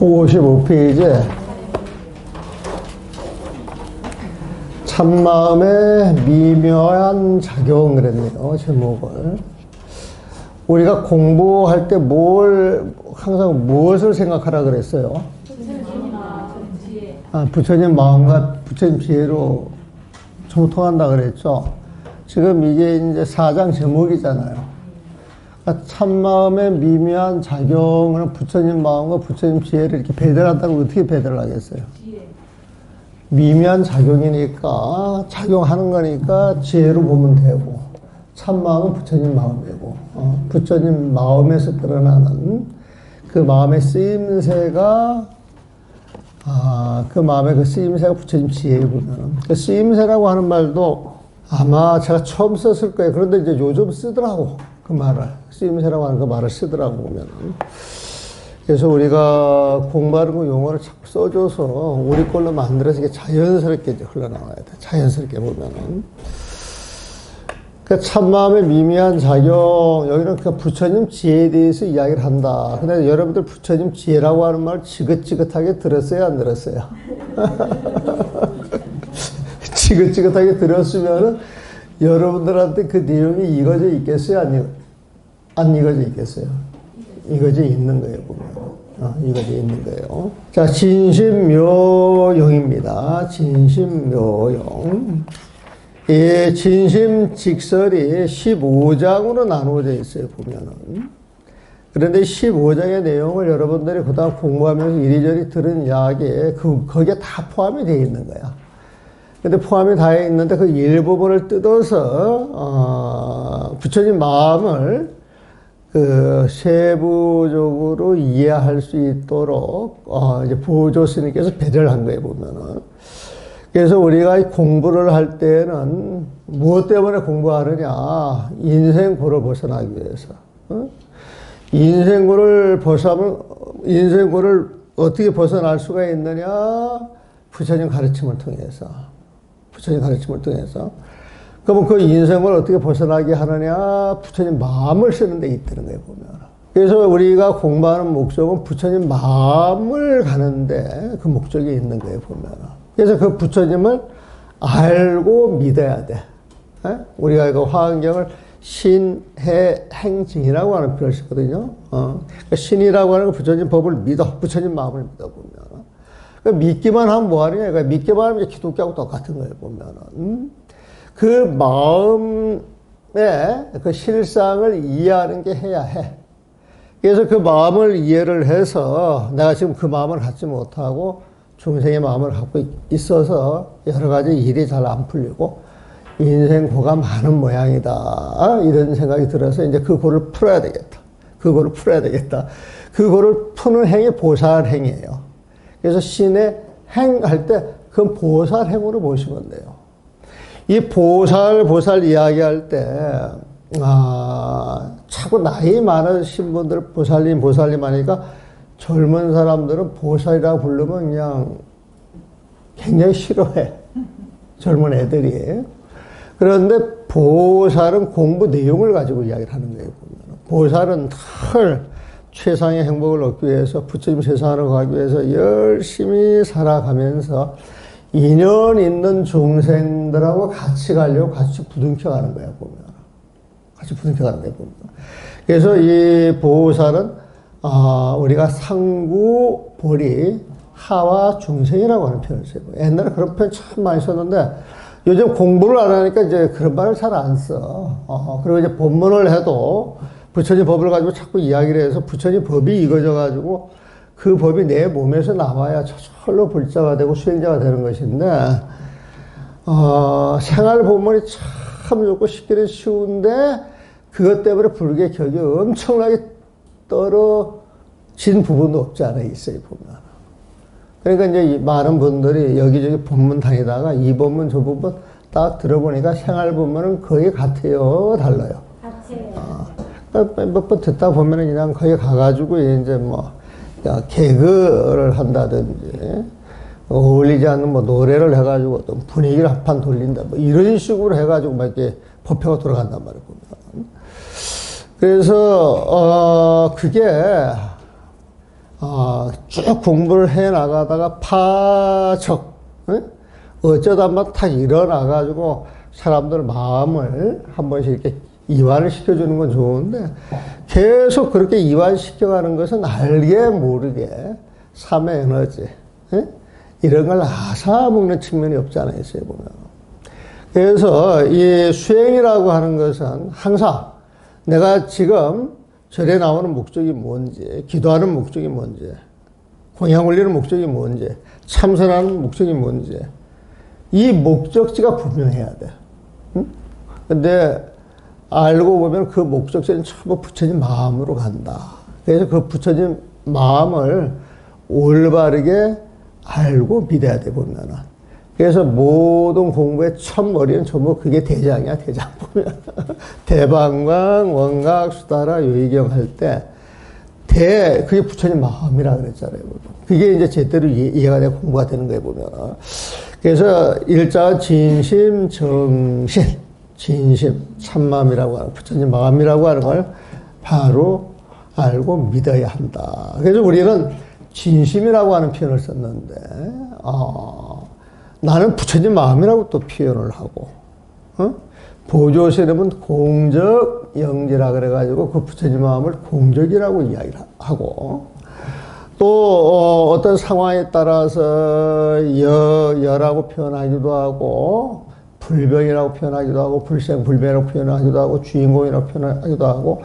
55페이지에 참마음의 미묘한 작용 그랬네요. 제목을. 우리가 공부할 때 항상 무엇을 생각하라 그랬어요? 부처님 마음과 부처님 지혜로 정통한다 그랬죠. 지금 이게 이제 4장 제목이잖아요. 그러니까 참마음의 미묘한 작용을 부처님 마음과 부처님 지혜를 이렇게 배달한다고 어떻게 배달을 하겠어요? 미묘한 작용이니까, 작용하는 거니까 지혜로 보면 되고, 참마음은 부처님 마음이고, 부처님 마음에서 드러나는 그 마음의 쓰임새가, 그 마음의 그 쓰임새가 부처님 지혜이구나. 그 쓰임새라고 하는 말도 아마 제가 처음 썼을 거예요. 그런데 이제 요즘 쓰더라고. 그 말을. 쓰임새라고 하는 그 말을 쓰더라고, 보면은. 그래서 우리가 공부하는 거 용어를 자꾸 써줘서 우리 걸로 만들어서 이게 자연스럽게 이제 흘러나와야 돼. 자연스럽게 보면은. 그 참마음의 미미한 작용, 여기는 그 부처님 지혜에 대해서 이야기를 한다. 근데 여러분들 부처님 지혜라고 하는 말 지긋지긋하게 들었어요, 안 들었어요? 지긋지긋하게 들었으면은 여러분들한테 그 내용이 익어져 있겠어요, 안 익어져 있겠어요? 익어져 있는 거예요, 보면. 익어져 있는 거예요. 자, 진심묘용입니다. 진심묘용. 이 진심직설이 15장으로 나누어져 있어요, 보면은. 그런데 15장의 내용을 여러분들이 그다음 공부하면서 이리저리 들은 이야기에 거기에 다 포함이 되어 있는 거야. 근데 포함이 다 있는데 그 일부분을 뜯어서, 부처님 마음을 그 세부적으로 이해할 수 있도록, 이제 보조 스님께서 배려를 한 거예요, 보면은. 그래서 우리가 공부를 할 때는 무엇 때문에 공부하느냐? 인생고를 벗어나기 위해서. 인생고를 어떻게 벗어날 수가 있느냐? 부처님 가르침을 통해서. 부처님 가르침을 통해서. 그러면 그 인생을 어떻게 벗어나게 하느냐? 부처님 마음을 쓰는 데 있다는 거예요, 보면. 그래서 우리가 공부하는 목적은 부처님 마음을 가는데 그 목적이 있는 거예요, 보면. 그래서 그 부처님을 알고 믿어야 돼. 우리가 그 화엄경을 신해행징이라고 하는 표현을 쓰거든요. 그러니까 신이라고 하는 건 부처님 법을 믿어. 부처님 마음을 믿어, 보면. 그러니까 믿기만 하면 뭐하냐? 그러니까 믿기만 하면 기독교하고 똑같은 거예요, 보면. 그 마음의 그 실상을 이해하는 게 해야 해. 그래서 그 마음을 이해를 해서 내가 지금 그 마음을 갖지 못하고 중생의 마음을 갖고 있어서 여러 가지 일이 잘 안 풀리고 인생고가 많은 모양이다. 이런 생각이 들어서 이제 그 고를 풀어야 되겠다. 그 고를 풀어야 되겠다. 그 고를 푸는 행이 보살행이에요. 그래서 신의 행할 때 그건 보살행으로 보시면 돼요. 이 보살 이야기할 때, 자꾸 나이 많으신 분들 보살님 하니까 젊은 사람들은 보살이라고 부르면 그냥 굉장히 싫어해. 젊은 애들이. 그런데 보살은 공부 내용을 가지고 이야기를 하는 거예요. 보살은 늘 최상의 행복을 얻기 위해서 부처님 세상으로 가기 위해서 열심히 살아가면서 인연 있는 중생들하고 같이 가려고 같이 부둥켜 가는 거야, 보면. 같이 부둥켜 가는 거야, 보면. 그래서 이 보살은 우리가 상구, 보리, 하와 중생이라고 하는 표현을 써요. 옛날에 그런 표현 참 많이 썼는데, 요즘 공부를 안 하니까 이제 그런 말을 잘 안 써. 그리고 이제 법문을 해도 부처님 법을 가지고 자꾸 이야기를 해서 부처님 법이 익어져가지고 그 법이 내 몸에서 나와야 저절로 불자가 되고 수행자가 되는 것인데, 생활 법문이 참 좋고 쉽기는 쉬운데, 그것 때문에 불교의 격이 엄청나게 떨어진 부분도 없지 않아 있어요, 보면. 그러니까 이제 많은 분들이 여기저기 법문 다니다가 이 법문 저 법문 딱 들어보니까 생활 법문은 거의 같아요, 달라요? 같아요. 몇 번 듣다 보면은 그냥 거기 가가지고 이제 뭐, 개그를 한다든지, 어울리지 않는 뭐 노래를 해가지고 어떤 분위기를 한판 돌린다, 뭐 이런 식으로 해가지고 막 이렇게 법회가 돌아간단 말이에요, 보면. 그래서, 그게 쭉 공부를 해 나가다가 파적, 어쩌다 한번 탁 일어나가지고 사람들 마음을 한 번씩 이렇게 이완을 시켜주는 건 좋은데 계속 그렇게 이완시켜가는 것은 알게 모르게 삶의 에너지, 이런 걸 앗아먹는 측면이 없지 않아 있어요, 보면. 그래서 이 수행이라고 하는 것은 항상 내가 지금 절에 나오는 목적이 뭔지, 기도하는 목적이 뭔지, 공양 올리는 목적이 뭔지, 참선하는 목적이 뭔지, 이 목적지가 분명해야 돼. 근데 알고 보면 그 목적지는 전부 부처님 마음으로 간다. 그래서 그 부처님 마음을 올바르게 알고 믿어야 돼, 보면은. 그래서 모든 공부의 첫머리는 전부 그게 대장이야, 대장 보면. 대방광, 원각, 수다라, 요의경 할 때, 그게 부처님 마음이라 그랬잖아요. 그게 이제 제대로 이해가 되고 공부가 되는 거예요, 보면. 그래서 일자가 진심, 정신, 진심, 참마음이라고 하는, 부처님 마음이라고 하는 걸 바로 알고 믿어야 한다. 그래서 우리는 진심이라고 하는 표현을 썼는데, 나는 부처님 마음이라고 또 표현을 하고, 보조스님은 공적 영지라 그래가지고 그 부처님 마음을 공적이라고 이야기를 하고, 또 어떤 상황에 따라서 여라고 표현하기도 하고, 불병이라고 표현하기도 하고, 불생불멸이라고 표현하기도 하고, 주인공이라고 표현하기도 하고,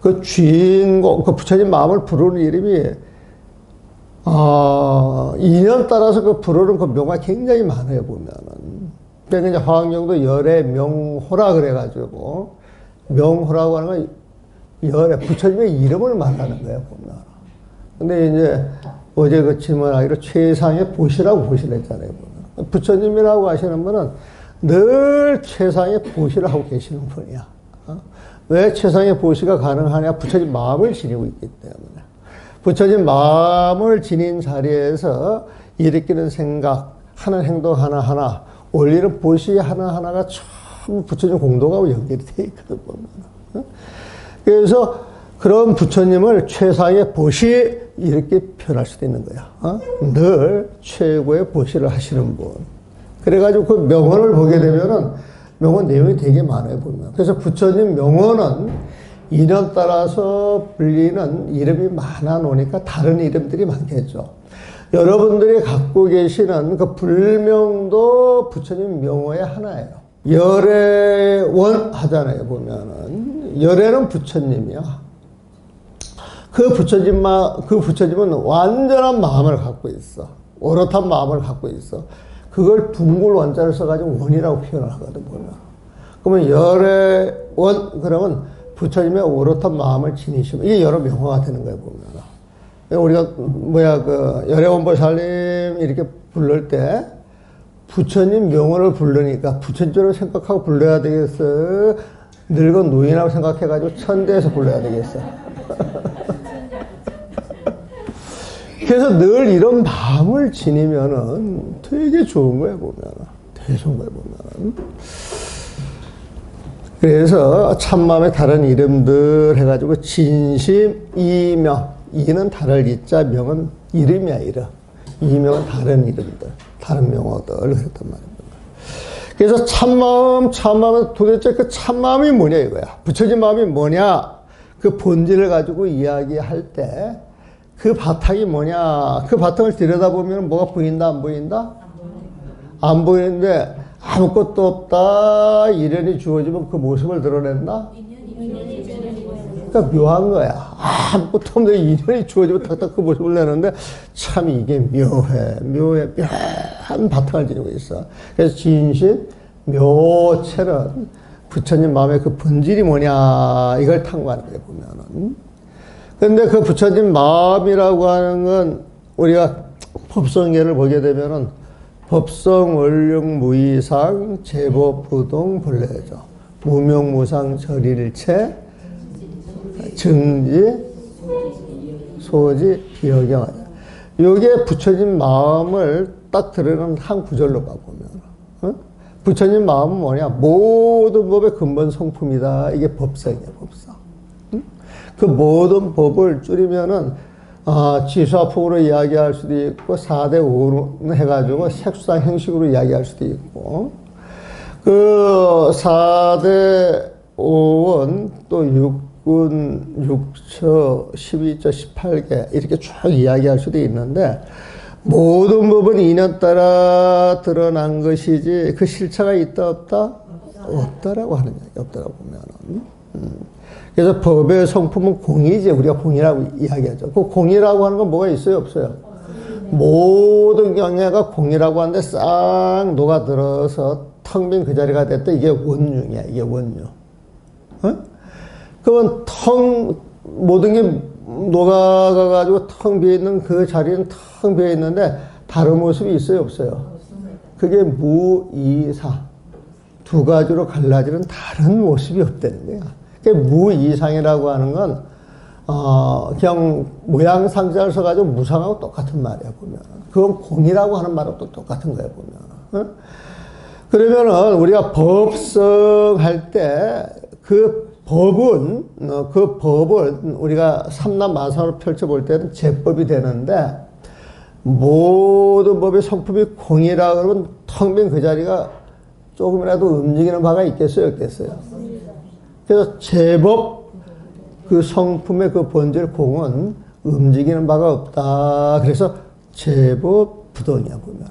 그 주인공, 그 부처님 마음을 부르는 이름이 인연 따라서 그 부르는 그 묘가 굉장히 많아요, 보면은. 그러니까 이제 화엄경도 열의 명호라 그래가지고, 명호라고 하는 건 열의, 부처님의 이름을 말하는 거예요, 보면. 근데 이제 어제 그 질문하기로 최상의 보시라고 보시를 했잖아요, 보면. 부처님이라고 하시는 분은 늘 최상의 보시를 하고 계시는 분이야. 왜 최상의 보시가 가능하냐? 부처님 마음을 지니고 있기 때문에. 부처님 마음을 지닌 자리에서 일으키는 생각, 하는 행동 하나하나, 올리는 보시 하나하나가 전부 부처님 공도하고 연결이 되어 있거든, 보면. 그래서 그런 부처님을 최상의 보시, 이렇게 표현할 수도 있는 거야. 늘 최고의 보시를 하시는 분. 그래가지고 그 명언을 보게 되면은 명언 내용이 되게 많아요, 보면. 그래서 부처님 명언은 인연 따라서 불리는 이름이 많아 놓으니까 다른 이름들이 많겠죠. 여러분들이 갖고 계시는 그 불명도 부처님 명호의 하나예요. 열의 원 하잖아요, 보면은. 열애는 부처님이야. 그 부처님은 완전한 마음을 갖고 있어. 오롯한 마음을 갖고 있어. 그걸 둥글 원자를 써가지고 원이라고 표현을 하거든, 보면. 그러면 열의 원, 그러면 부처님의 오롯한 마음을 지니시면, 이게 여러 명화가 되는 거예요, 보면. 우리가, 열의 원보살님 이렇게 부를 때, 부처님 명언을 부르니까 부처님을 생각하고 불러야 되겠어? 늙은 노인이라고 생각해가지고 천대에서 불러야 되겠어? 그래서 늘 이런 마음을 지니면은 되게 좋은 거예요, 보면. 되게 좋은 거예요, 보면. 그래서 참마음의 다른 이름들 해가지고 진심, 이명. 이는 다를 이자, 명은 이름이야, 이름. 이명은 다른 이름들, 다른 명어들. 그랬단 말입니다. 그래서 참마음은 도대체 그 참마음이 뭐냐, 이거야. 부처님 마음이 뭐냐. 그 본질을 가지고 이야기할 때 그 바탕이 뭐냐. 그 바탕을 들여다보면 뭐가 보인다, 안 보인다? 안 보이는데 아무것도 없다. 이련이 주어지면 그 모습을 드러낸다? 그러니까 묘한 거야. 아무것도 없는데 인연이 주어지면 탁탁 그 모습을 내는데 참 이게 묘한 바탕을 지니고 있어. 그래서 진실, 묘체는 부처님 마음의 그 본질이 뭐냐 이걸 탐구하는 거예요, 보면은. 근데 그 부처님 마음이라고 하는 건 우리가 법성계를 보게 되면은 법성, 원령, 무이상, 제법, 부동, 불례죠. 무명무상, 절일체, 증지, 소지, 비여경. 요게 부처님 마음을 딱 드러내는 한 구절로 가보면, 부처님 마음은 뭐냐? 모든 법의 근본 성품이다. 이게 법성이에요, 법성. 그 모든 법을 줄이면은, 지수화폭으로 이야기할 수도 있고 4대 5로 해가지고 색수상 형식으로 이야기할 수도 있고 그 4대 5은 또 6군, 6처, 12처, 18개 이렇게 쭉 이야기할 수도 있는데 모든 법은 인연 따라 드러난 것이지 그 실체가 있다 없다? 없다라고 하는 얘기 없다라고 보면은 그래서 법의 성품은 공이지 우리가 공이라고 이야기하죠. 그 공이라고 하는 건 뭐가 있어요 없어요? 모든 경계가 공이라고 하는데 싹 녹아들어서 텅 빈 그 자리가 됐다. 이게 원흉이야. 이게 원흉. 그러면 모든 게 녹아가가지고 텅 비어있는 그 자리는 텅 비어있는데 다른 모습이 있어요 없어요? 그게 무이상. 두 가지로 갈라지는 다른 모습이 없다는 거야. 무이상이라고 하는 건 그냥 모양 상자를 써가지고 무상하고 똑같은 말이야 보면. 그건 공이라고 하는 말하고 또 똑같은 거야 보면. 그러면은 우리가 법성할 때 그 법을 우리가 삼남만상으로 펼쳐볼 때는 제법이 되는데 모든 법의 성품이 공이라 그러면 텅 빈 그 자리가 조금이라도 움직이는 바가 있겠어요 없겠어요? 그래서 제법 그 성품의 그 본질 공은 움직이는 바가 없다. 그래서 제법 부동이야 보면.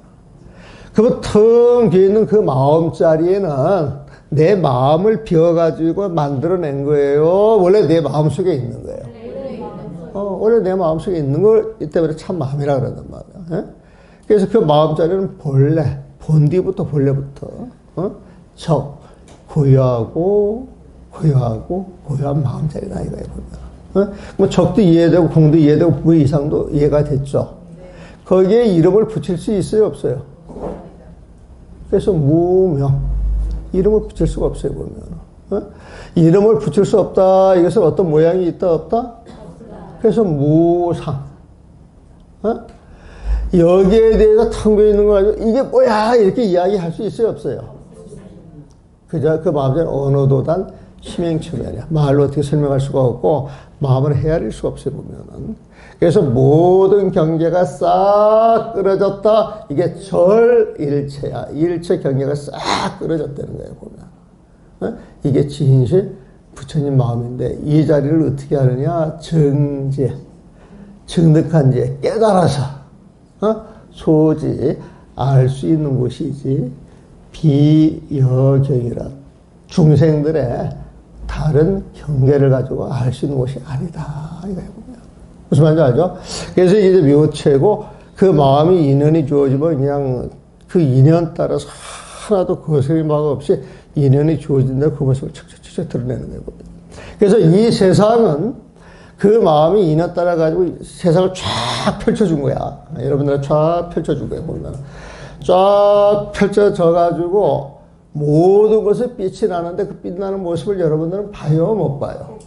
그러면 텅 비어있는 그 마음자리에는 내 마음을 비워가지고 만들어낸 거예요. 원래 내 마음속에 있는 거예요. 원래 내 마음속에 있는 걸 이때부터 참 마음이라 그러단 말이야. 그래서 그 마음자리는 본래, 본디부터 본래부터 고요하고 고요한 마음자리다 이거예요 보면. 뭐 적도 이해되고 공도 이해되고 무 이상도 이해가 됐죠. 거기에 이름을 붙일 수 있어요 없어요? 그래서 무명 이름을 붙일 수가 없어요 보면. 이름을 붙일 수 없다. 이것은 어떤 모양이 있다 없다? 그래서 무상. 여기에 대해서 텅 비어있는 거 가지고 이게 뭐야 이렇게 이야기할 수 있어요 없어요? 그저 그 마음자리는 언어도단 심행처면이야. 말로 어떻게 설명할 수가 없고 마음을 헤아릴 수가 없어요 보면은. 그래서 모든 경계가 싹 끊어졌다. 이게 절일체야. 일체 경계가 싹 끊어졌다는 거예요 보면. 이게 진실 부처님 마음인데 이 자리를 어떻게 하느냐? 정제, 정득한 제, 깨달아서 소지 알 수 있는 곳이지 비여경이라 중생들의 다른 경계를 가지고 알 수 있는 곳이 아니다. 이거예요 보면. 무슨 말인지 알죠? 그래서 이제 묘체고 그 마음이 인연이 주어지면 그냥 그 인연 따라서 하나도 거스림 바가 없이 인연이 주어진다 그 모습을 척척척 드러내는 거예요. 그래서 이 세상은 그 마음이 인연 따라 가지고 세상을 쫙 펼쳐준 거야. 여러분들 쫙 펼쳐준 거예요. 보면 쫙 펼쳐져 가지고 모든 것에 빛이 나는데 그 빛나는 모습을 여러분들은 봐요, 못 봐요?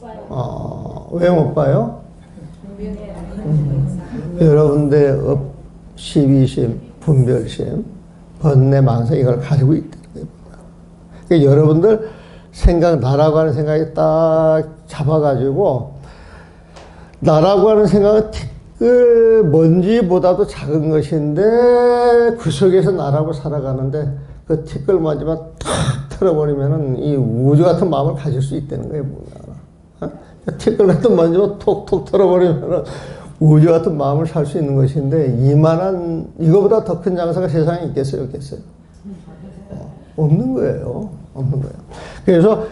왜 못 봐요? 여러분들의 업, 시비심, 분별심, 번뇌, 망상 이걸 가지고 있다는 거예요. 그러니까 여러분들 생각, 나라고 하는 생각이 딱 잡아가지고 나라고 하는 생각은 티끌 먼지보다도 작은 것인데 그 속에서 나라고 살아가는데 그 티끌 먼지만 탁 털어버리면은 이 우주 같은 마음을 가질 수 있다는 거예요. 티끌 같은 먼지만 톡톡 털어버리면은 우주 같은 마음을 살 수 있는 것인데 이만한 이거보다 더 큰 장사가 세상에 있겠어요, 없겠어요? 없는 거예요. 없는 거예요. 그래서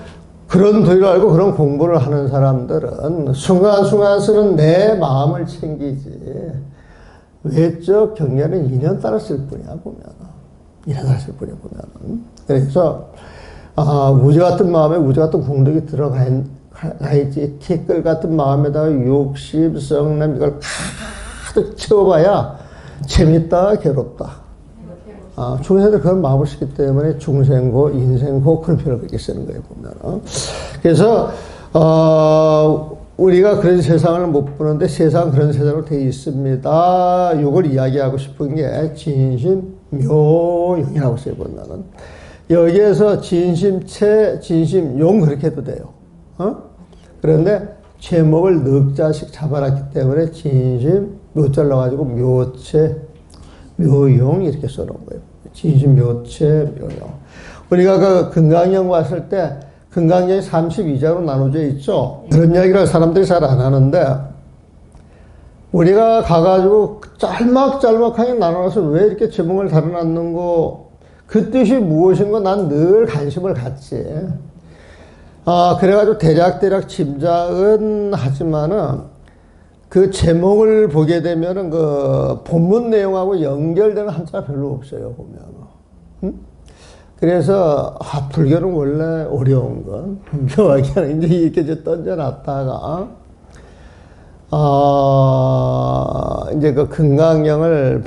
그런 도리를 알고 그런 공부를 하는 사람들은 순간순간 쓰는 내 마음을 챙기지 외적 경계는 인연 따라 쓸 뿐이야 보면. 인연 따라 쓸 뿐이야 보면. 그래서 우주 같은 마음에 우주 같은 공덕이 들어가 있지. 티끌 같은 마음에다가 욕심, 성남 이걸 가득 채워봐야 재밌다, 괴롭다. 중생들 그런 마음을 쓰기 때문에 중생고, 인생고 그런 표현을 그렇게 쓰는 거예요 보면. 그래서 우리가 그런 세상을 못 보는데 세상은 그런 세상으로 되어 있습니다. 이걸 이야기하고 싶은 게 진심묘용이라고 써요 보면은. 여기에서 진심체, 진심용 그렇게 해도 돼요. 그런데 제목을 넉자씩 잡아놨기 때문에 진심 묘자를 넣어가지고 묘체, 묘용 이렇게 써놓은 거예요. 진심, 묘체, 묘용. 우리가 그 금강경 봤을 때 금강경이 32자로 나눠져 있죠. 그런 이야기를 사람들이 잘 안 하는데 우리가 가가지고 짤막짤막하게 나눠서 왜 이렇게 제목을 달아놨는고 그 뜻이 무엇인가 난 늘 관심을 갖지. 그래가지고 대략 짐작은 하지만은 그 제목을 보게 되면은 그 본문 내용하고 연결되는 한자가 별로 없어요, 보면. 응? 그래서, 불교는 원래 어려운 건, 불교학에는 이제 이렇게 이제 던져놨다가, 이제 그 금강경을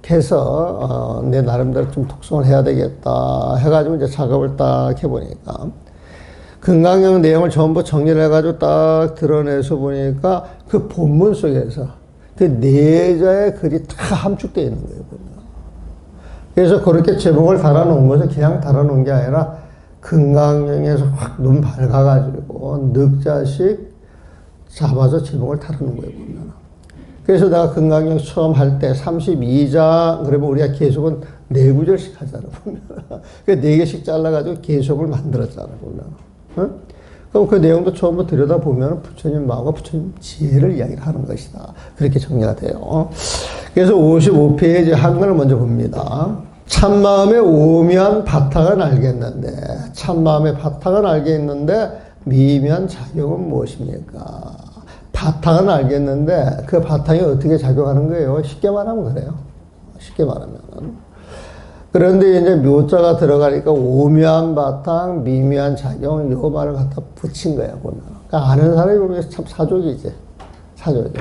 번역해서, 내 나름대로 좀 독송을 해야 되겠다 해가지고 이제 작업을 딱 해보니까, 금강경 내용을 전부 정리를 해가지고 딱 드러내서 보니까 그 본문 속에서 그 내자의 글이 다 함축되어 있는 거예요, 보면. 그래서 그렇게 제목을 달아놓은 것은 그냥 달아놓은 게 아니라 금강경에서 확 눈 밝아가지고 넉자씩 잡아서 제목을 달아놓은 거예요, 보면. 그래서 내가 금강경 처음 할 때 32장, 그러면 우리가 계속은 4구절씩 하잖아, 보면. 그 4개씩 잘라가지고 계속을 만들었잖아, 보면. 어? 그럼 그 내용도 처음부터 들여다보면 부처님 마음과 부처님 지혜를 이야기를 하는 것이다. 그렇게 정리가 돼요. 그래서 55페이지 한글을 먼저 봅니다. 참마음의 오묘한 바탕은 알겠는데, 참마음의 바탕은 알겠는데, 미묘한 작용은 무엇입니까? 바탕은 알겠는데, 그 바탕이 어떻게 작용하는 거예요? 쉽게 말하면 그래요. 쉽게 말하면. 그런데 이제 묘자가 들어가니까 오묘한 바탕, 미묘한 작용, 요 말을 갖다 붙인 거야, 보면. 그러니까 아는 사람이 보면 참 사족이지. 사족이.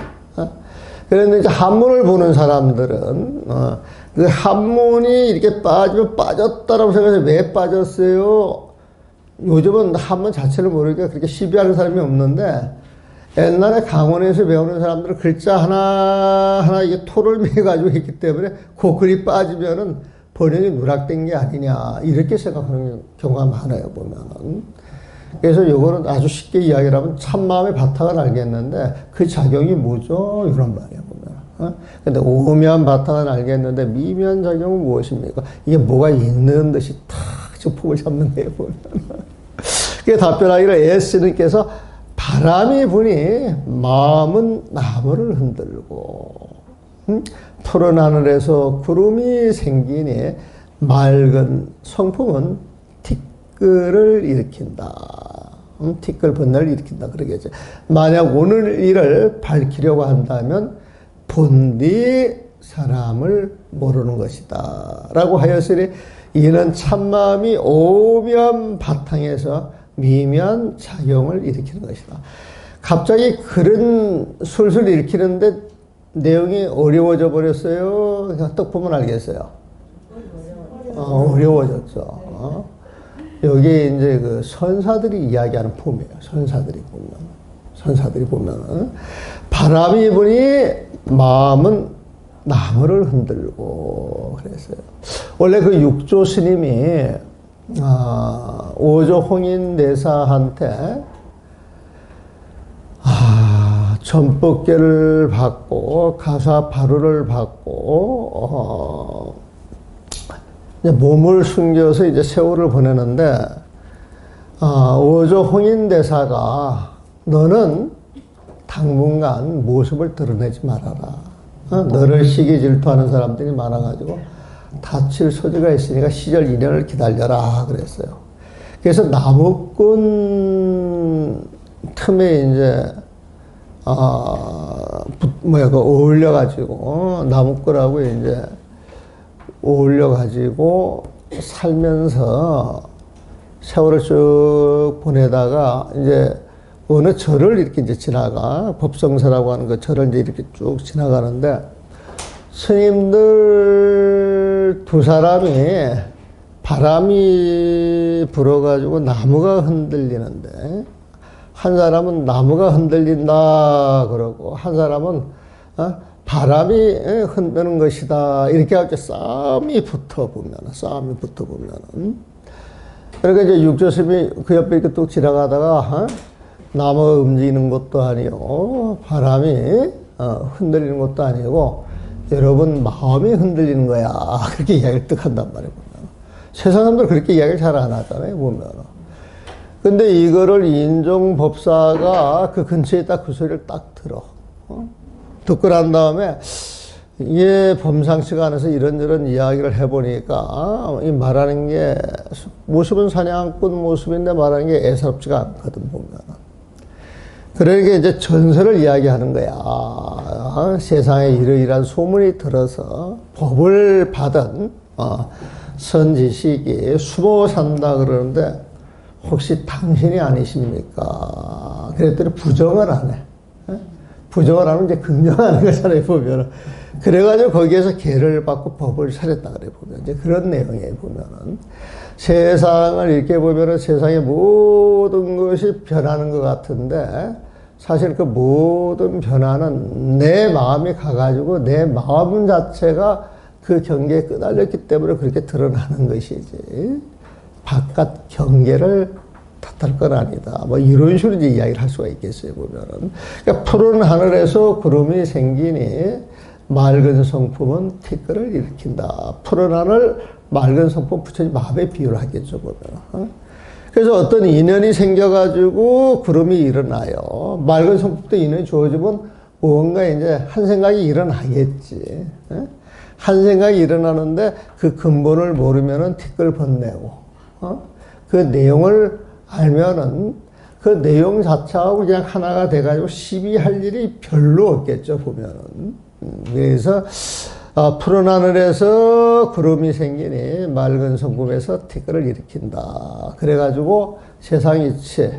그런데 이제 한문을 보는 사람들은, 그 한문이 이렇게 빠지면 빠졌다라고 생각해서 왜 빠졌어요? 요즘은 한문 자체를 모르니까 그렇게 시비하는 사람이 없는데, 옛날에 강원에서 배우는 사람들은 글자 하나하나 이게 토를 매가지고 했기 때문에 그 글이 빠지면은 번역이 누락된 게 아니냐, 이렇게 생각하는 경우가 많아요, 보면은. 그래서 요거는 아주 쉽게 이야기를 하면 참마음의 바탕을 알겠는데 그 작용이 뭐죠? 이런 말이에요, 보면. 근데 오묘한 바탕은 알겠는데 미묘한 작용은 무엇입니까? 이게 뭐가 있는 듯이 탁 조폭을 잡는 거예요, 보면. 그게 답변하기를 S님께서 바람이 부니 마음은 나무를 흔들고, 푸른 하늘에서 구름이 생기니 맑은 성품은 티끌을 일으킨다. 티끌 번뇌를 일으킨다. 그러겠죠. 만약 오늘 일을 밝히려고 한다면 본디 사람을 모르는 것이다. 라고 하였으니 이는 참마음이 오묘한 바탕에서 미묘한 작용을 일으키는 것이다. 갑자기 그런 술술 일으키는데 내용이 어려워져 버렸어요. 그냥 딱 보면 알겠어요. 어려워졌죠. 여기 이제 그 선사들이 이야기하는 폼이에요. 선사들이 보면 바람이 부니 마음은 나무를 흔들고 그랬어요. 원래 그 육조 스님이 오조 홍인대사한테 전법계를 받고 가사 바루를 받고 이제 몸을 숨겨서 이제 세월을 보내는데 오조 홍인대사가 너는 당분간 모습을 드러내지 말아라. 너를 시기 질투하는 사람들이 많아가지고 다칠 소지가 있으니까 시절 인연을 기다려라 그랬어요. 그래서 나무꾼 틈에 이제 어울려가지고, 나무꾼하고 이제 어울려가지고 살면서 세월을 쭉 보내다가 이제 어느 절을 이렇게 이제 지나가, 법성사라고 하는 그 절을 이제 이렇게 쭉 지나가는데, 스님들 두 사람이 바람이 불어가지고 나무가 흔들리는데, 한 사람은 나무가 흔들린다 그러고 한 사람은 바람이 흔드는 것이다 이렇게 할 때 싸움이 붙어보면 그러니까 이제 육조스님이 그 옆에 이렇게 뚝 지나가다가 나무가 움직이는 것도 아니고, 바람이 흔들리는 것도 아니고, 여러분 마음이 흔들리는 거야. 그렇게 이야기를 뜩 한단 말이에요. 세상 사람들 그렇게 이야기를 잘 안 하잖아요, 보면. 근데 이거를 인종법사가 그 근처에 딱 그 소리를 딱 들어. 듣고 난 다음에, 이게 범상치가 않아서 이런저런 이야기를 해보니까, 이 말하는 게, 모습은 사냥꾼 모습인데 말하는 게 애사롭지가 않거든, 보면. 그러니까 이제 전설을 이야기하는 거야. 세상에 이러이러한 소문이 들어서 법을 받은, 선지식이 숨어 산다 그러는데, 혹시 당신이 아니십니까? 그랬더니 부정을 안 해. 부정을 하면 이제 긍정하는 거잖아요, 보면은. 그래가지고 거기에서 계를 받고 법을 차렸다 그래, 보면. 이제 그런 내용이에요, 보면은. 세상을 이렇게 보면은 세상의 모든 것이 변하는 것 같은데, 사실 그 모든 변화는 내 마음이 가가지고 내 마음 자체가 그 경계에 끄달렸기 때문에 그렇게 드러나는 것이지. 바깥 경계를 탓할 건 아니다. 뭐 이런 식으로 이제 이야기를 할 수가 있겠어요, 보면은. 그러니까 푸른 하늘에서 구름이 생기니 맑은 성품은 티끌을 일으킨다. 푸른 하늘, 맑은 성품 부처님 마음에 비유를 하겠죠, 보면. 그래서 어떤 인연이 생겨가지고 구름이 일어나요. 맑은 성품도 인연이 주어지면 뭔가 이제 한 생각이 일어나겠지. 한 생각이 일어나는데 그 근본을 모르면은 티끌 번내고, 그 내용을 알면은 그 내용 자체하고 그냥 하나가 돼가지고 시비할 일이 별로 없겠죠, 보면은. 그래서, 푸른 하늘에서 구름이 생기니 맑은 성품에서 티끌을 일으킨다. 그래가지고 세상 이치,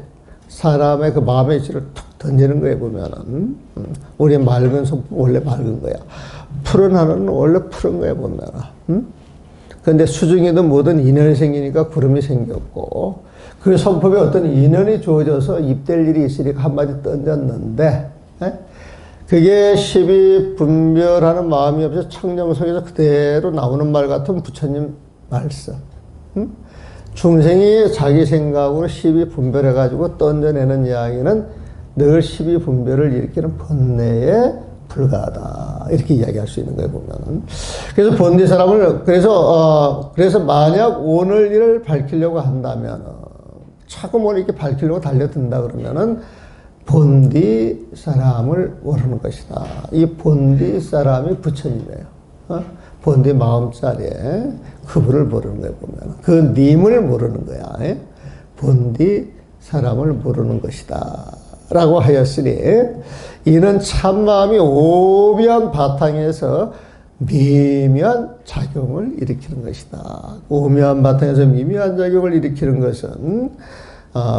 사람의 그 마음의 이치를 툭 던지는 거에 보면은, 우리 맑은 성품 원래 맑은 거야. 푸른 하늘은 원래 푸른 거야, 보면은. 근데 수중에도 모든 인연이 생기니까 구름이 생겼고, 그 성품에 어떤 인연이 주어져서 입될 일이 있으니까 한마디 던졌는데, 그게 시비분별하는 마음이 없이 청정석에서 그대로 나오는 말 같은 부처님 말씀. 중생이 자기 생각으로 시비분별해가지고 던져내는 이야기는 늘 시비분별을 일으키는 번뇌에 불과하다. 이렇게 이야기할 수 있는 거예요, 보면은. 그래서 본디 사람을, 그래서 만약 오늘 일을 밝히려고 한다면, 자꾸 뭘 이렇게 밝히려고 달려든다 그러면은, 본디 사람을 모르는 것이다. 이 본디 사람이 부처님이에요. 본디 마음자리에 그분을 모르는 거예요, 보면. 그 님을 모르는 거야. 본디 사람을 모르는 것이다. 라고 하였으니, 이는 참마음이 오묘한 바탕에서 미묘한 작용을 일으키는 것이다. 오묘한 바탕에서 미묘한 작용을 일으키는 것은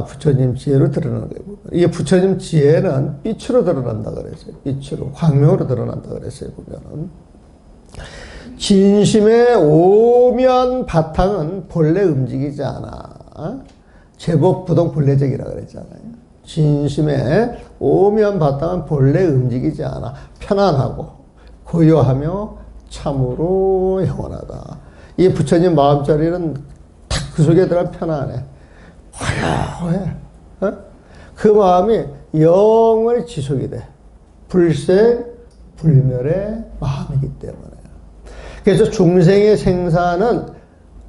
부처님 지혜로 드러나는 거예요. 이게 부처님 지혜는 빛으로 드러난다 그랬어요. 빛으로, 광명으로 드러난다 그랬어요, 보면은. 진심의 오묘한 바탕은 본래 움직이지 않아. 제법 부동 본래적이라 그랬잖아요. 진심의 오묘한 바탕은 본래 움직이지 않아. 편안하고 고요하며 참으로 영원하다. 이 부처님 마음자리는 딱 그 속에 들어가 편안해. 화려해. 그 마음이 영원히 지속이 돼. 불생, 불멸의 마음이기 때문에. 그래서 중생의 생사는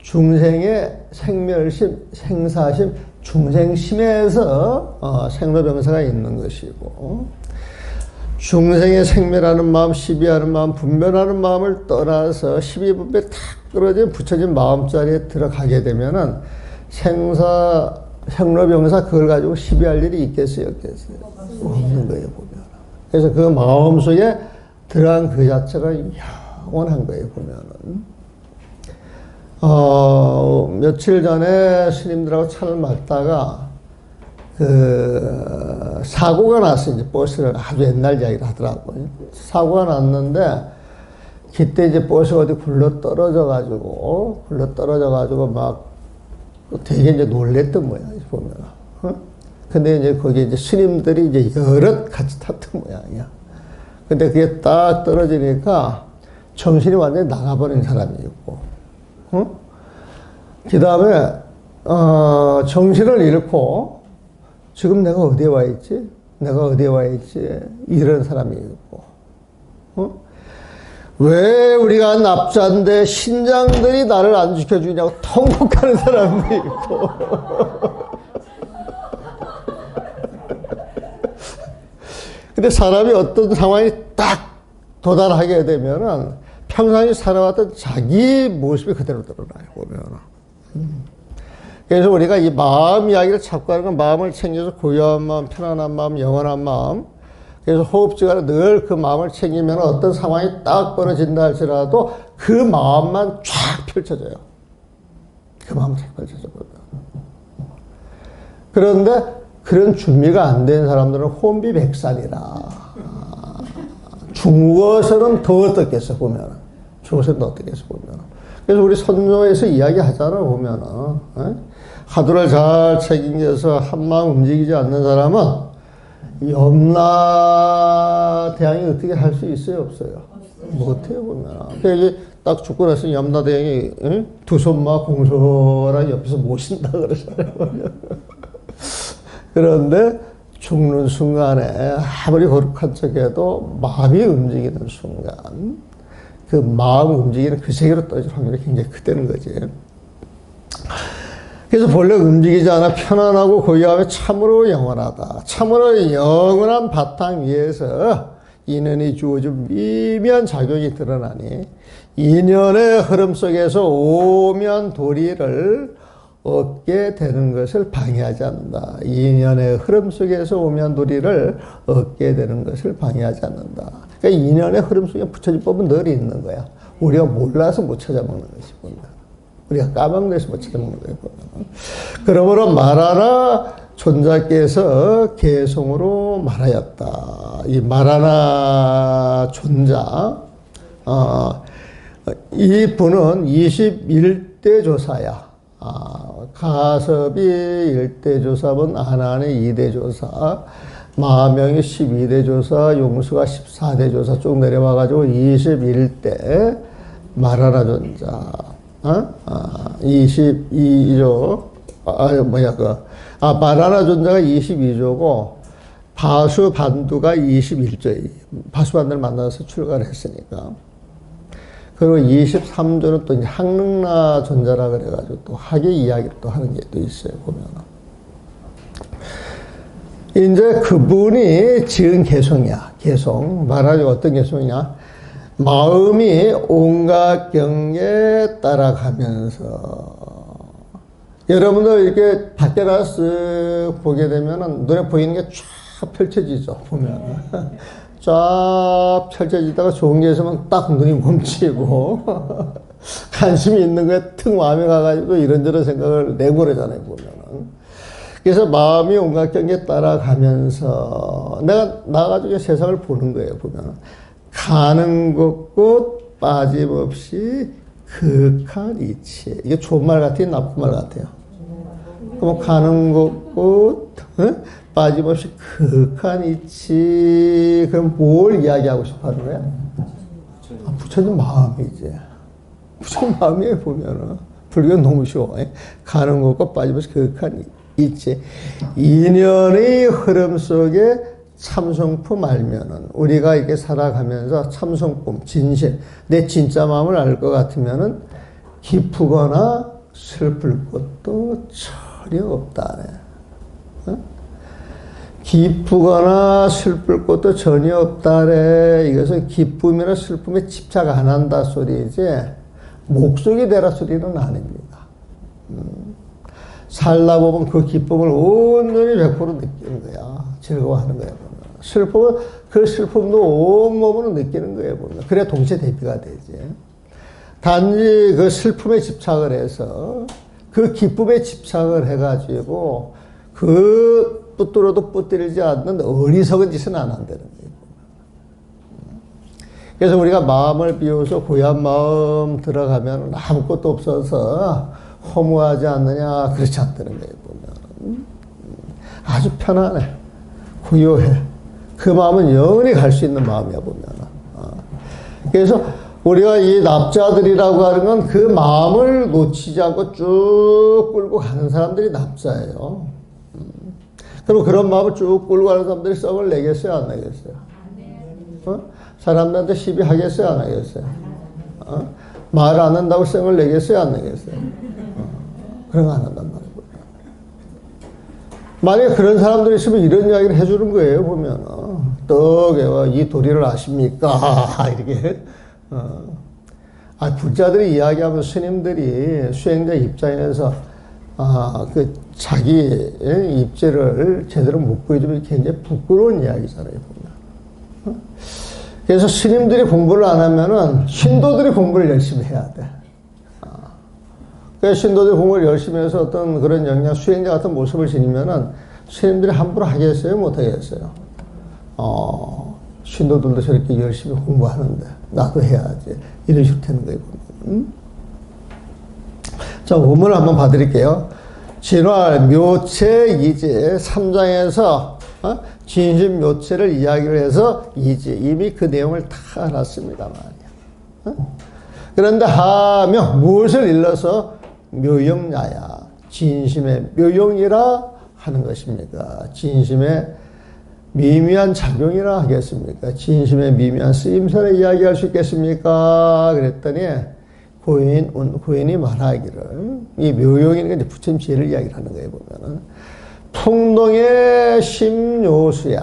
중생의 생멸심, 생사심, 중생심에서 생로병사가 있는 것이고, 중생의 생멸하는 마음, 시비하는 마음, 분별하는 마음을 떠나서 시비분별 탁 떨어진 부처진 마음자리에 들어가게 되면은 생로병사 그걸 가지고 시비할 일이 있겠어요, 없겠어요? 없는 거예요, 보면. 그래서 그 마음 속에 들어간 그 자체가 영원한 거예요, 보면은. 며칠 전에 스님들하고 차를 막다가 사고가 났어요. 이제 버스를 아주 옛날 이야기를 하더라고요. 사고가 났는데, 그때 이제 버스가 어디 굴러 떨어져가지고 막 되게 이제 놀랬던 모양이지, 보면. 근데 이제 거기에 이제 스님들이 이제 여럿 같이 탔던 모양이야. 근데 그게 딱 떨어지니까 정신이 완전히 나가버린 사람이 있고, 그 다음에, 정신을 잃고, 지금 내가 어디에 와 있지? 내가 어디에 와 있지? 이런 사람이 있고, 왜 우리가 납자인데 신장들이 나를 안 지켜주냐고 통곡하는 사람도 있고, 근데 사람이 어떤 상황이 딱 도달하게 되면은 평상시 살아왔던 자기 모습이 그대로 드러나요, 보면은. 그래서 우리가 이 마음 이야기를 찾고 하는 건 마음을 챙겨서 고요한 마음, 편안한 마음, 영원한 마음. 그래서 호흡지가 늘 그 마음을 챙기면 어떤 상황이 딱 벌어진다 할지라도 그 마음만 쫙 펼쳐져요. 그 마음이 쫙 펼쳐져 보면. 그런데 그런 준비가 안 된 사람들은 혼비백산이라. 죽어서는 더 어떻겠어, 보면. 죽어서는 더 어떻겠어, 보면. 그래서 우리 선조에서 이야기 하잖아, 보면은. 화두를 잘 책임져서 한마음 움직이지 않는 사람은 염라대왕이 어떻게 할 수 있어요, 없어요? 못해요, 보면. 그러니까 딱 죽고 나서 염라대왕이 두 손마 공손하게 옆에서 모신다 그러잖아요. 그런데 죽는 순간에 아무리 거룩한 척해도 마음이 움직이는 순간, 그 마음 움직이는 그 세계로 떨어질 확률이 굉장히 크다는 거지. 그래서 본래 움직이지 않아 편안하고 고요하며 참으로 영원하다. 참으로 영원한 바탕 위에서 인연이 주어준 미묘한 작용이 드러나니 인연의 흐름 속에서 오면 도리를 얻게 되는 것을 방해하지 않는다. 인연의 흐름 속에서 오면 도리를 얻게 되는 것을 방해하지 않는다. 그러니까 인연의 흐름 속에 붙여진 법은 늘 있는 거야. 우리가 몰라서 못 찾아먹는 것이 보면. 우리가 까먹는 못 찾아먹는 거예요. 그러므로 말하나 존자께서 개성으로 말하였다. 이 말하나 존자, 이 분은 21대 조사야. 가섭이 1대 조사분, 아난이 2대 조사, 마명이 12대 조사, 용수가 14대 조사 쭉 내려와가지고 21대 말하나 존자. 22조, 말하나 존자가 22조고, 바수반두가 21조예요. 바수반두를 만나서 출가를 했으니까. 그리고 23조는 또 이제 항릉나 존자라 그래가지고 또 학의 이야기를 또 하는 게 또 있어요, 보면. 이제 그분이 지은 개성이야, 개성. 말하자면 어떤 개성이냐? 마음이 온갖 경에 따라가면서, 여러분들 이렇게 밖에 나가서 보게 되면은 눈에 보이는 게 쫙 펼쳐지죠, 보면. 쫙 펼쳐지다가 좋은 게 있으면 딱 눈이 멈추고, 관심이 있는 거에 특 마음에 가가지고 이런저런 생각을 내버리잖아요, 보면은. 그래서 마음이 온갖 경에 따라가면서, 내가 나가지고 세상을 보는 거예요, 보면은. 가는 곳곳 빠짐없이 극한 이치. 이게 좋은 말 같아요? 나쁜 말 같아요? 그럼 가는 곳곳 빠짐없이 극한 이치. 그럼 뭘 이야기하고 싶어 하는 거야? 부처님 마음이지. 부처님 마음이에요, 보면은. 불교는 너무 쉬워. 가는 곳곳 빠짐없이 극한 이치. 인연의 흐름 속에 참성품 알면은, 우리가 이렇게 살아가면서 참성품, 진실, 내 진짜 마음을 알 것 같으면은 기쁘거나 슬플 것도 전혀 없다네. 기쁘거나 슬플 것도 전혀 없다래. 이것은 기쁨이나 슬픔에 집착 안 한다 소리지, 목속이 되라 소리는 아닙니다. 살다 보면 그 기쁨을 온전히 100% 느끼는 거야. 즐거워하는 거야, 보면. 슬픔은, 그 슬픔도 온몸으로 느끼는 거예요, 보면. 그래야 동시에 대비가 되지. 단지 그 슬픔에 집착을 해서, 그 기쁨에 집착을 해가지고, 그 뿌뚫어도 뿌뜨리지 않는 어리석은 짓은 안 한다는 거예요. 그래서 우리가 마음을 비워서 고요한 마음 들어가면 아무것도 없어서 허무하지 않느냐, 그렇지 않다는 거예요, 보면. 아주 편안해. 고요해. 그 마음은 영원히 갈 수 있는 마음이야, 보면. 그래서 우리가 이 납자들이라고 하는 건 그 마음을 놓치지 않고 쭉 끌고 가는 사람들이 납자예요. 그럼 그런 마음을 쭉 끌고 가는 사람들이 썩을 내겠어요? 안 내겠어요? 사람들한테 시비하겠어요? 안 하겠어요? 말 안 한다고 쌩을 내겠어요? 안 내겠어요? 그런 거 안 한단 말이에요. 만약에 그런 사람들이 있으면 이런 이야기를 해주는 거예요, 보면. 떡에와 이 도리를 아십니까? 이렇게. 불자들이 이야기하면 스님들이 수행자 입장에서, 자기 입지를 제대로 못 보여주면 굉장히 부끄러운 이야기잖아요, 보면. 그래서 스님들이 공부를 안 하면은 신도들이 공부를 열심히 해야 돼. 그래서 신도들이 공부를 열심히 해서 어떤 그런 영양, 수행자 같은 모습을 지니면은 스님들이 함부로 하겠어요? 못 하겠어요? 신도들도 저렇게 열심히 공부하는데 나도 해야지. 이런 식으로 되는 거예요. 자, 원문을 한번 봐드릴게요. 진화 묘체 이지 3장에서 진심 묘체를 이야기를 해서 이지 이미 그 내용을 다 알았습니다 말이야. 그런데 하며 무엇을 일러서 묘영야야 진심의 묘용이라 하는 것입니까? 진심의 미미한 작용이라 하겠습니까? 진심의 미미한 쓰임새를 이야기할 수 있겠습니까? 그랬더니 고인이 말하기를 이 묘용이니까 부처님 지혜를 이야기를 하는 거예요. 보면은 풍동의 심요수야.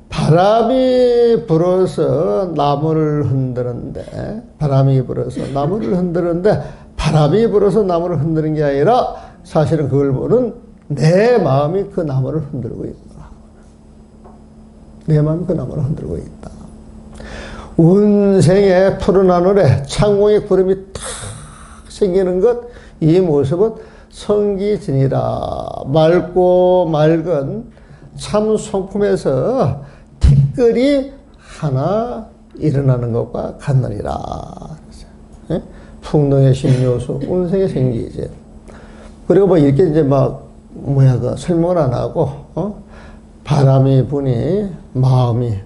바람이 불어서 나무를 흔드는데 바람이 불어서 나무를 흔드는데 바람이 불어서 나무를 흔드는 게 아니라 사실은 그걸 보는 내 마음이 그 나무를 흔들고 있다. 내 마음이 그 나무를 흔들고 있다. 운생의 푸른 하늘에 창공의 구름이 탁 생기는 것, 이 모습은 성기진이라 맑고 맑은 참 성품에서 티끌이 하나 일어나는 것과 같느니라. 예? 풍동의 신요수, 운생의 생기지. 그리고 뭐 이렇게 이제 그 설명을 안 하고, 바람이 부니 마음이,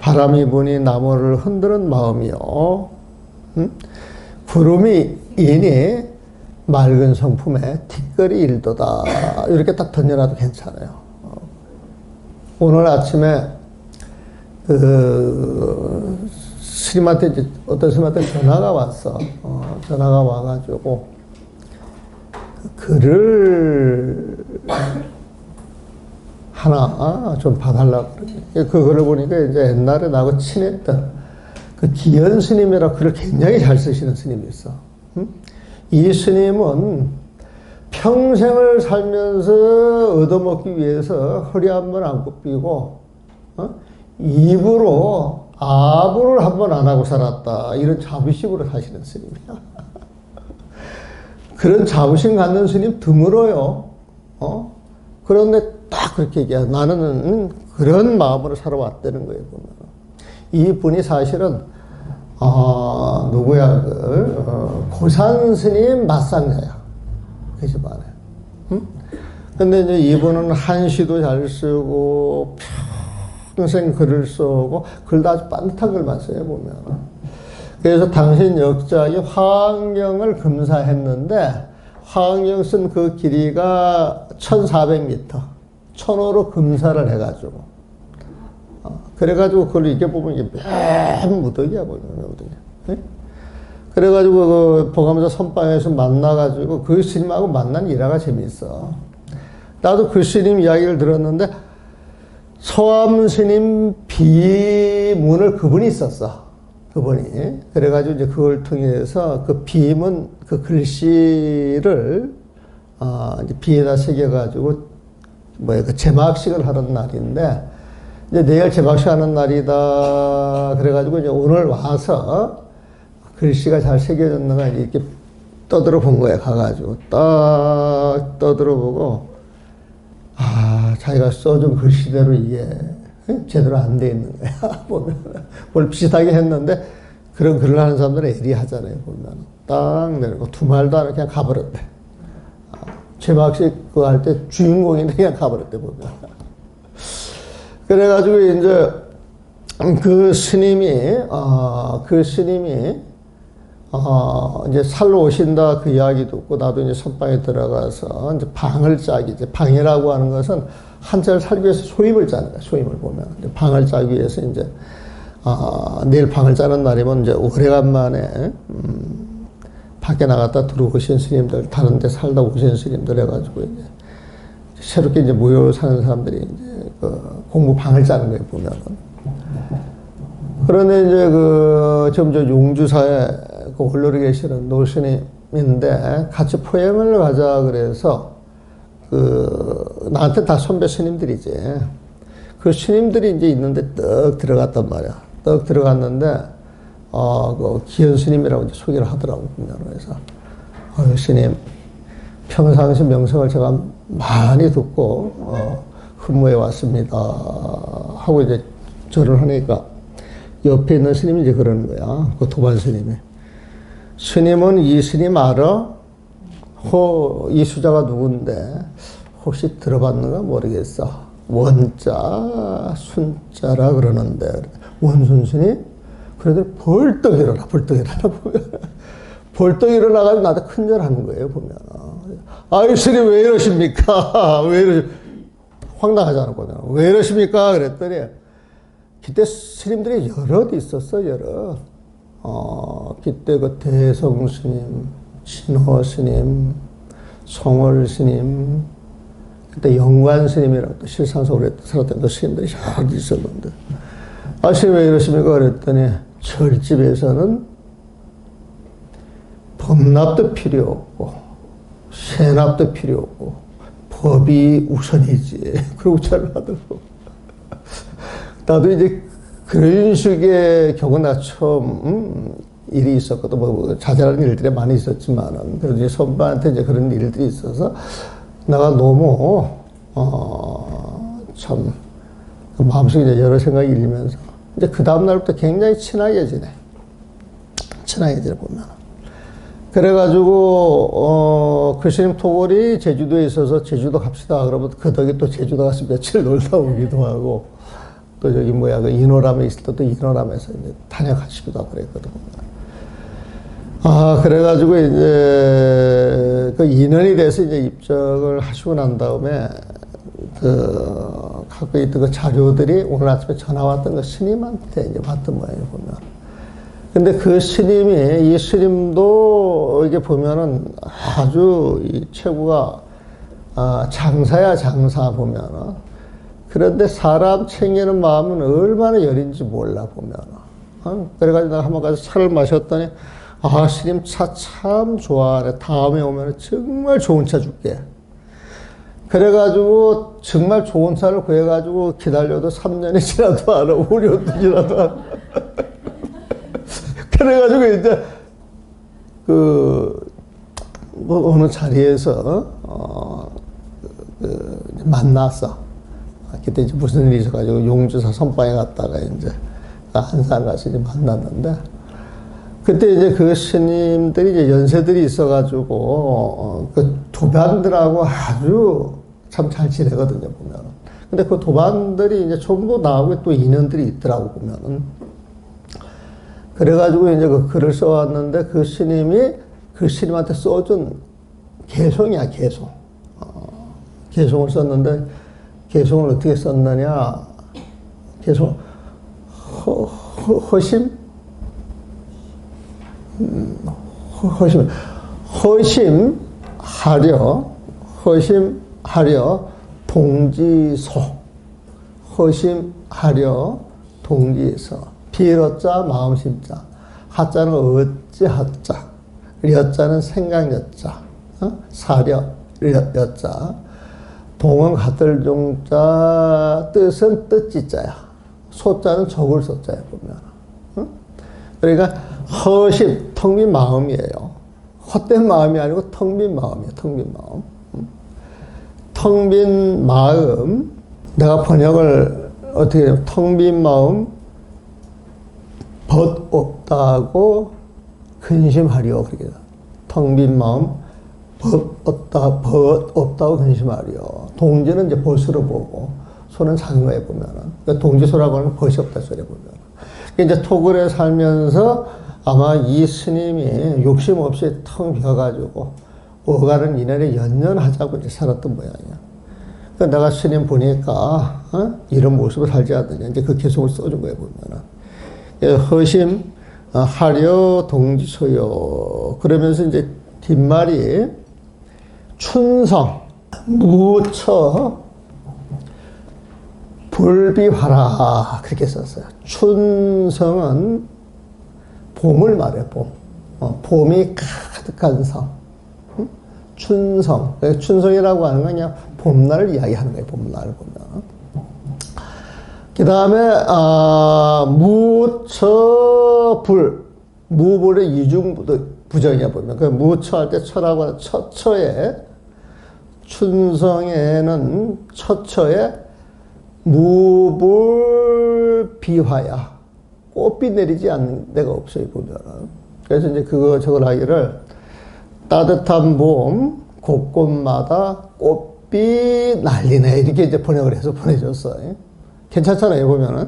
바람이 부니 나무를 흔드는 마음이요. 구름이 이니 맑은 성품에 티끌이 일도다. 이렇게 딱 던져놔도 괜찮아요. 오늘 아침에 스님한테 이제 어떤 스님한테 전화가 왔어. 전화가 와가지고 글을 하나 좀 봐달라고 그러니 그 글을 보니까 이제 옛날에 나하고 친했던 그 기현 스님이라 글을 굉장히 잘 쓰시는 스님이 있어. 이 스님은 평생을 살면서 얻어먹기 위해서 허리 한 번 안 굽히고 입으로 아부를 한 번 안 하고 살았다. 이런 자부심으로 사시는 스님이야. 그런 자부심 갖는 스님 드물어요. 그런데 딱 그렇게 얘기해. 나는 그런 마음으로 살아왔다는 거예요. 보면. 이 분이 사실은 누구야? 고산 스님 맞상자야. 그 집안에. 근데 이제 이분은 한시도 잘 쓰고 평생 글을 쓰고 글도 아주 반듯한 글만 써요. 보면. 그래서 당신 역작이 화엄경을 금사했는데 화엄경 쓴 그 길이가 1400m. 천호로 금사를 해가지고. 그래가지고 그걸 이렇게 보면 이게 맨 무더기야, 보면. 무더기. 네? 그래가지고 그 보감자 선방에서 만나가지고 그 스님하고 만난 일화가 재밌어. 나도 그 스님 이야기를 들었는데 서암 스님 비문을 그분이 썼어. 그분이. 그래가지고 이제 그걸 통해서 그 비문, 그 글씨를, 이제 비에다 새겨가지고, 그 제막식을 하는 날인데, 이제 내일 제막식 하는 날이다. 그래가지고 이제 오늘 와서 글씨가 잘 새겨졌는가 이렇게 떠들어 본 거야. 가가지고. 딱 떠들어 보고, 자기가 써준 글씨대로 이게 제대로 안 돼 있는 거야. 보면. 뭘 비슷하게 했는데, 그런 글을 하는 사람들은 예리하잖아요. 보면. 딱 내리고, 두 말도 안 하고 그냥 가버렸대. 제막식 그거 할 때 주인공인데 그냥 가버렸대, 보면. 그래가지고 이제 그 스님이 이제 살러 오신다 그 이야기 듣고 나도 이제 선방에 들어가서 이제 방을 짜기, 이제 방이라고 하는 것은 한자를 살기 위해서 소임을 짜는 거야, 소임을 보면. 방을 짜기 위해서 이제, 내일 방을 짜는 날이면 이제 오래간만에, 밖에 나갔다 들어오신 스님들, 다른 데 살다 오신 스님들 해가지고 이제 새롭게 이제 모여 사는 사람들이 이제 그 공부 방을 짜는 거예요, 보면은. 그런데 이제 지금 저 용주사에 그 홀로리 계시는 노스님인데 같이 포행을 가자 그래서 나한테 다 선배 스님들이지. 그 스님들이 이제 있는데 떡 들어갔단 말이야. 떡 들어갔는데 그 기현 스님이라고 이제 소개를 하더라고, 보면. 그래서, 스님, 평상시 명성을 제가 많이 듣고, 흠모해 왔습니다. 하고 이제 절을 하니까, 옆에 있는 스님이 이제 그러는 거야. 그 도반 스님이. 스님은 이 스님 알아? 이 수자가 누군데, 혹시 들어봤는가 모르겠어. 원자, 순자라 그러는데, 원순 스님? 그래도 벌떡 일어나 보면. 벌떡 일어나가지고 나한테 큰절하는 거예요, 보면. 아이, 스님 왜 이러십니까? 왜 황당하잖아, 보면. 왜 이러십니까? 그랬더니, 그때 스님들이 여럿 있었어, 여럿. 그때 그 대성 스님, 신호 스님, 성월 스님, 그때 영관 스님이라고 또 실상서 오래 살았던 스님들이 여럿 있었는데, 스님 왜 이러십니까? 그랬더니, 절집에서는 범납도 필요 없고, 세납도 필요 없고, 법이 우선이지. 그러고 잘하더라고. 나도 이제 그런 식의 경우 나 처음, 일이 있었거든. 뭐, 자잘한 일들이 많이 있었지만은, 그래도 이제 선배한테 이제 그런 일들이 있어서, 내가 너무, 참, 마음속에 이제 여러 생각이 일면서, 이제 그 다음날부터 굉장히 친하게 지내. 보면. 그래가지고, 그 스님 토골이 제주도에 있어서 제주도 갑시다. 그러면 그 덕에 또 제주도 가서 며칠 놀다 오기도 하고, 또 저기 그 인호람에 있을 때도 인호람에서 이제 다녀가시기도 하고 그랬거든. 그래가지고 이제 그 인연이 돼서 이제 입적을 하시고 난 다음에 갖고 있던 그 자료들이 오늘 아침에 전화 왔던 그 스님한테 이제 받던 모양이에요, 보면. 근데 그 스님이, 이 스님도 이게 보면은 아주 이 최고가, 장사야, 장사 보면은. 그런데 사람 챙기는 마음은 얼마나 여린지 몰라, 보면은. 그래가지고 내가 한번 가서 차를 마셨더니, 스님 차 참 좋아하네. 다음에 오면 정말 좋은 차 줄게. 그래가지고 정말 좋은 차를 구해가지고 기다려도 3년이 지나도 안 오고 5년도 지나도 안 오고. 그래가지고 이제 뭐 어느 자리에서 만났어. 그때 이제 무슨 일이 있어가지고 용주사 선방에 갔다가 이제 한산 가서 이제 만났는데, 그때 이제 그 스님들이 이제 연세들이 있어가지고 그 도반들하고 아주 참 잘 지내거든요, 보면은. 근데 그 도반들이 이제 전부 나하고 또 인연들이 있더라고, 보면은. 그래가지고 이제 그 글을 써왔는데 그 스님이 그 스님한테 써준 개송이야, 개송. 개송을 썼는데, 개송을 어떻게 썼느냐. 개송, 허심? 허심하려 동지소. 허심하려 동지소. 비로자 마음심자. 하자는 어찌 하자. 려자는 생각 려자. 사려 려자. 동은 같을 종자. 뜻은 뜻지자야. 소자는 적을 소자야, 보면. 그러니까 허심, 텅 빈 마음이에요. 헛된 마음이 아니고 텅 빈 마음이에요. 텅 빈 마음. 텅 빈 마음. 내가 번역을 어떻게 해요? 텅 빈 마음, 벗 없다고 근심하리요. 그렇게 텅 빈 마음, 벗 없다고 근심하리요. 동지는 이제 벗으로 보고, 소는 작은 거에 보면은. 그러니까 동지소라고 하는 벗이 없다 소리에 보면. 이제 토굴에 살면서 아마 이 스님이 욕심 없이 텅 비어가지고 오가는 인연에 연연하자고 이제 살았던 모양이야. 그러니까 내가 스님 보니까 이런 모습을 살지 않느냐 이제 그 개성을 써준 거예요 보면은. 허심 하려 동지소요. 그러면서 이제 뒷말이 춘성 무처 불비화라 그렇게 썼어요. 춘성은 봄을 말해 봄. 봄이 가득한 성. 춘성. 춘성이라고 하는 건 그냥 봄날을 이야기하는 거예요. 봄날을 보면. 그 다음에 무처불. 무불의 이중부정이야 보면. 그 무처할 때 처라고 하는 처처에 춘성에는 처처에 무불 비화야. 꽃비 내리지 않는 데가 없어요, 보면. 그래서 이제 저걸 하기를 따뜻한 봄, 곳곳마다 꽃비 난리네. 이렇게 이제 번역을 해서 보내줬어요. 괜찮잖아요, 보면은.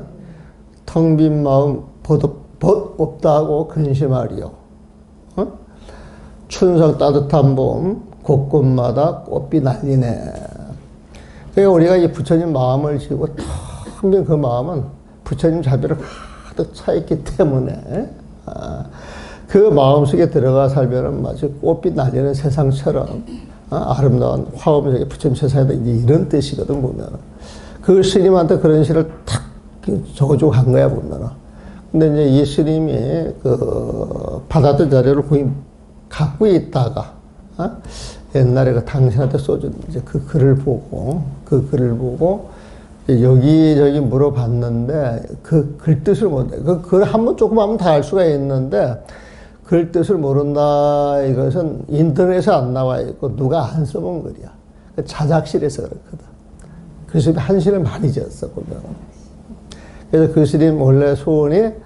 텅 빈 마음 벗 없다 하고 근심하리요. 춘성 따뜻한 봄, 곳곳마다 꽃비 난리네. 그러니까 우리가 이 부처님 마음을 지고 텅 빈 그 마음은 부처님 자비를 가득 차있기 때문에 그 마음속에 들어가 살면은 마치 꽃빛 날리는 세상처럼 아름다운 화엄하게 부처님 세상에다 이제 이런 뜻이거든 보면은. 그 스님한테 그런 시를 탁 적어주고 간 거야 보면은. 근데 이제 이 스님이 받았던 자료를 거의 갖고 있다가 옛날에 그 당신한테 써준 이제 그 글을 보고 여기저기 물어봤는데 그 글 뜻을 모른다. 그 글 한번 조금 하면 다 알 수가 있는데 글 뜻을 모른다. 이것은 인터넷에 안 나와 있고 누가 안 써본 글이야. 자작실에서 그렇거든. 그 스님 한시를 많이 지었어 보면. 그래서 그 스님 원래 소원이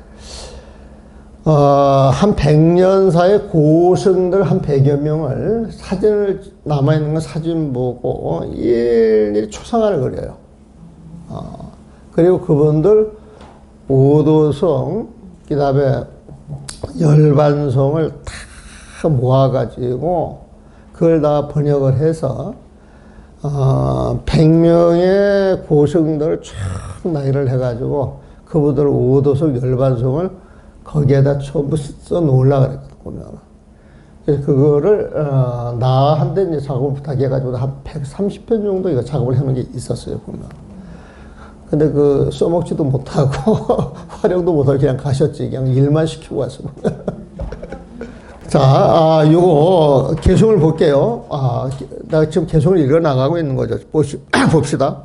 한 100년 사이 고승들 한 100여 명을 사진을 남아있는 거 사진 보고 일일이 초상화를 그려요. 그리고 그분들 오도성 그 다음에 열반성을 다 모아가지고 그걸 다 번역을 해서 100명의 고승들을 쫙 나열을 해가지고 그분들 오도성 열반성을 거기에다 전부 써 놓으려고 그랬거든, 보면. 그래서 그거를, 나한테 이제 작업을 부탁해가지고 한 130편 정도 이거 작업을 해놓은 게 있었어요, 보면. 근데 써먹지도 못하고, 활용도 못하고 그냥 가셨지. 그냥 일만 시키고 왔어. 자, 요거, 개성을 볼게요. 나 지금 개성을 읽어 나가고 있는 거죠. 봅시다.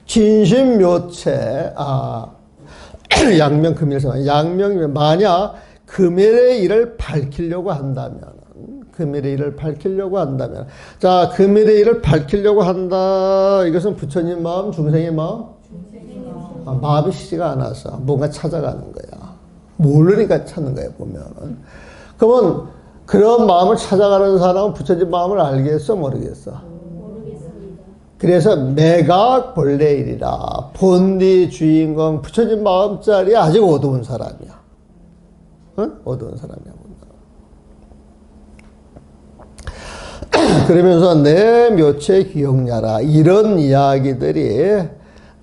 진심묘체, 양명 금일성. 양명이 만약 금일의 일을 밝히려고 한다면, 자, 금일의 일을 밝히려고 한다. 이것은 부처님 마음, 중생의 마음? 마음이 쉬지가 않아서 뭔가 찾아가는 거야. 모르니까 찾는 거야, 보면은. 그러면 그런 마음을 찾아가는 사람은 부처님 마음을 알겠어, 모르겠어? 그래서 매각 본래일이라. 본디 주인공 부처님 마음자리에 아직 어두운 사람이야. 어두운 사람이야. 그러면서 내 묘체 기억냐라. 이런 이야기들이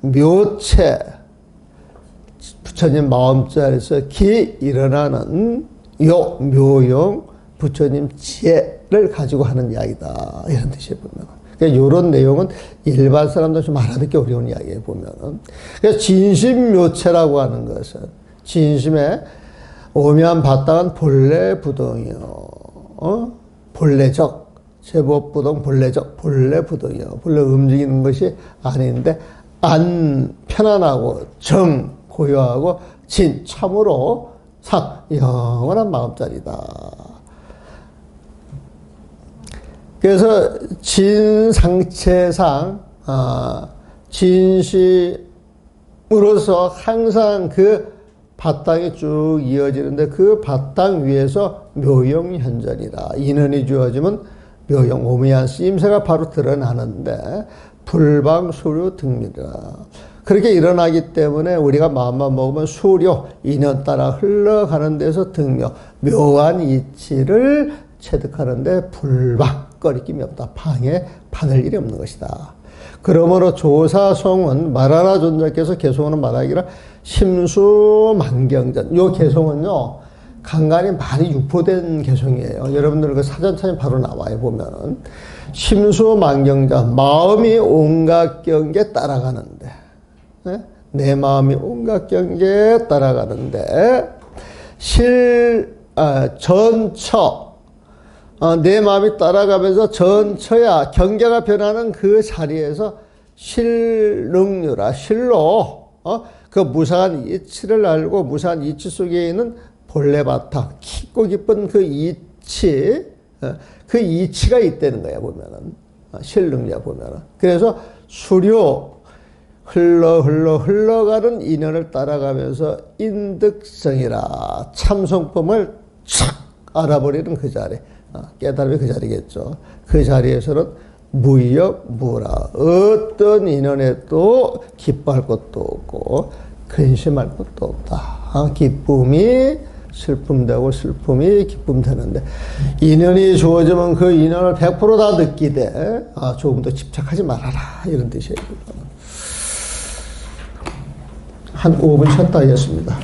묘체, 부처님 마음자리에서 일어나는 묘용 부처님 지혜를 가지고 하는 이야기다. 이런 뜻이에요, 보면. 그러니까 이런 내용은 일반 사람도 좀 알아듣기 어려운 이야기예요, 보면은. 그래서 진심묘체라고 하는 것은 진심에 오면 바탕은 본래 부동이요. 본래적, 제법부동 본래적, 본래 부동이요. 본래 움직이는 것이 아닌데, 안 편안하고, 정 고요하고, 진 참으로 상 영원한 마음자리다. 그래서 진상체상, 진심으로서 항상 그 바탕이 쭉 이어지는데 그 바탕 위에서 묘용현전이다. 인연이 주어지면 묘용, 오미한 쓰임새가 바로 드러나는데 불방소류 등미라. 그렇게 일어나기 때문에 우리가 마음만 먹으면 수료, 인연 따라 흘러가는 데서 등묘, 묘한 이치를 체득하는데 불박거리낌이 없다. 방해 받을 일이 없는 것이다. 그러므로 조사송은 말하라 존자께서 개송하는 말하기라 심수만경전. 요 개송은요, 간간히 많이 유포된 개송이에요. 여러분들 그 사전 찾으면 바로 나와요, 보면은. 심수만경전. 마음이 온갖 경계에 따라가는데. 네? 내 마음이 온갖 경계에 따라가는데, 전처. 내 마음이 따라가면서 전처야 경계가 변하는 그 자리에서 실능류라 실로 그 무상한 이치를 알고 무상한 이치 속에 있는 본래 바탕 깊고 깊은 그 이치 그 이치가 있다는 거야 보면은 실능류야 보면은. 그래서 수료 흘러가는 인연을 따라가면서 인득성이라 참성품을 착 알아버리는 그 자리. 깨달음이 그 자리겠죠. 그 자리에서는 무역, 무라. 어떤 인연에도 기뻐할 것도 없고, 근심할 것도 없다. 기쁨이 슬픔 되고, 슬픔이 기쁨 되는데, 인연이 주어지면 그 인연을 100% 다 느끼되, 조금 더 집착하지 말아라. 이런 뜻이에요. 한 5분 쉬었다 하겠습니다.